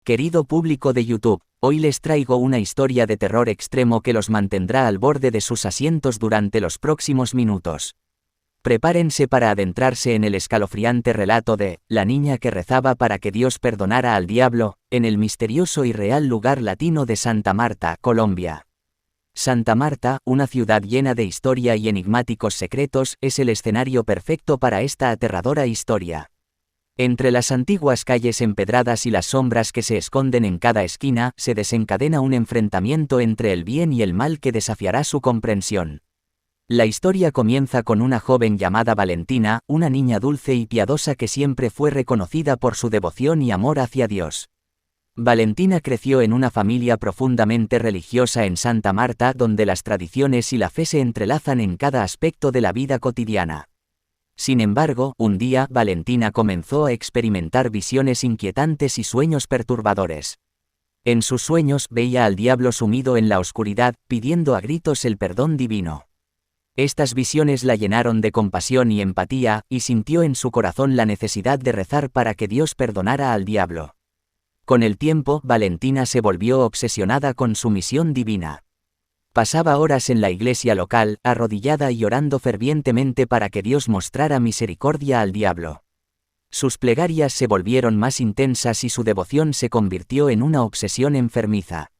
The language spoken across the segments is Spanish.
Querido público de YouTube, hoy les traigo una historia de terror extremo que los mantendrá al borde de sus asientos durante los próximos minutos. Prepárense para adentrarse en el escalofriante relato de La niña que rezaba para que Dios perdonara al diablo, en el misterioso y real lugar latino de Santa Marta, Colombia. Santa Marta, una ciudad llena de historia y enigmáticos secretos, es el escenario perfecto para esta aterradora historia. Entre las antiguas calles empedradas y las sombras que se esconden en cada esquina, se desencadena un enfrentamiento entre el bien y el mal que desafiará su comprensión. La historia comienza con una joven llamada Valentina, una niña dulce y piadosa que siempre fue reconocida por su devoción y amor hacia Dios. Valentina creció en una familia profundamente religiosa en Santa Marta, donde las tradiciones y la fe se entrelazan en cada aspecto de la vida cotidiana. Sin embargo, un día, Valentina comenzó a experimentar visiones inquietantes y sueños perturbadores. En sus sueños veía al diablo sumido en la oscuridad, pidiendo a gritos el perdón divino. Estas visiones la llenaron de compasión y empatía, y sintió en su corazón la necesidad de rezar para que Dios perdonara al diablo. Con el tiempo, Valentina se volvió obsesionada con su misión divina. Pasaba horas en la iglesia local, arrodillada y orando fervientemente para que Dios mostrara misericordia al diablo. Sus plegarias se volvieron más intensas y su devoción se convirtió en una obsesión enfermiza.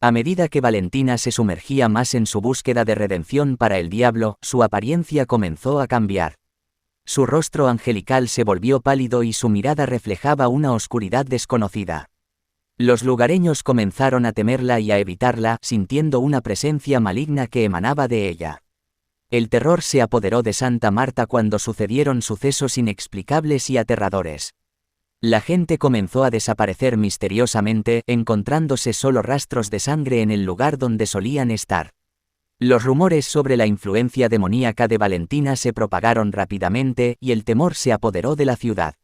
A medida que Valentina se sumergía más en su búsqueda de redención para el diablo, su apariencia comenzó a cambiar. Su rostro angelical se volvió pálido y su mirada reflejaba una oscuridad desconocida. Los lugareños comenzaron a temerla y a evitarla, sintiendo una presencia maligna que emanaba de ella. El terror se apoderó de Santa Marta cuando sucedieron sucesos inexplicables y aterradores. La gente comenzó a desaparecer misteriosamente, encontrándose solo rastros de sangre en el lugar donde solían estar. Los rumores sobre la influencia demoníaca de Valentina se propagaron rápidamente y el temor se apoderó de la ciudad.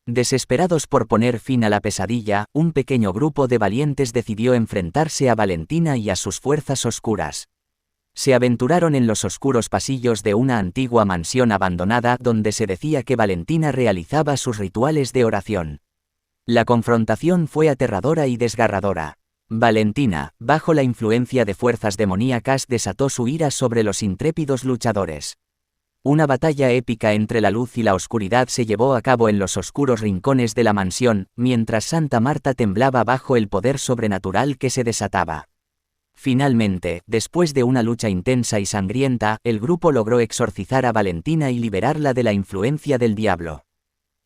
Desesperados por poner fin a la pesadilla, un pequeño grupo de valientes decidió enfrentarse a Valentina y a sus fuerzas oscuras. Se aventuraron en los oscuros pasillos de una antigua mansión abandonada donde se decía que Valentina realizaba sus rituales de oración. La confrontación fue aterradora y desgarradora. Valentina, bajo la influencia de fuerzas demoníacas, desató su ira sobre los intrépidos luchadores. Una batalla épica entre la luz y la oscuridad se llevó a cabo en los oscuros rincones de la mansión, mientras Santa Marta temblaba bajo el poder sobrenatural que se desataba. Finalmente, después de una lucha intensa y sangrienta, el grupo logró exorcizar a Valentina y liberarla de la influencia del diablo.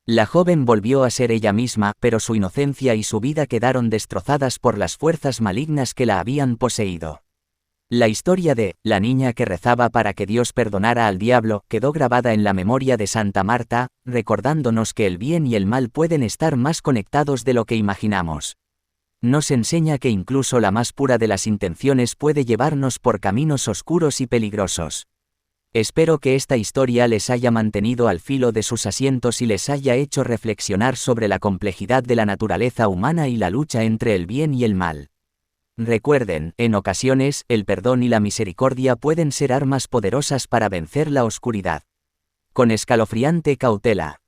La joven volvió a ser ella misma, pero su inocencia y su vida quedaron destrozadas por las fuerzas malignas que la habían poseído. La historia de La niña que rezaba para que Dios perdonara al diablo quedó grabada en la memoria de Santa Marta, recordándonos que el bien y el mal pueden estar más conectados de lo que imaginamos. Nos enseña que incluso la más pura de las intenciones puede llevarnos por caminos oscuros y peligrosos. Espero que esta historia les haya mantenido al filo de sus asientos y les haya hecho reflexionar sobre la complejidad de la naturaleza humana y la lucha entre el bien y el mal. Recuerden, en ocasiones, el perdón y la misericordia pueden ser armas poderosas para vencer la oscuridad. Con escalofriante cautela.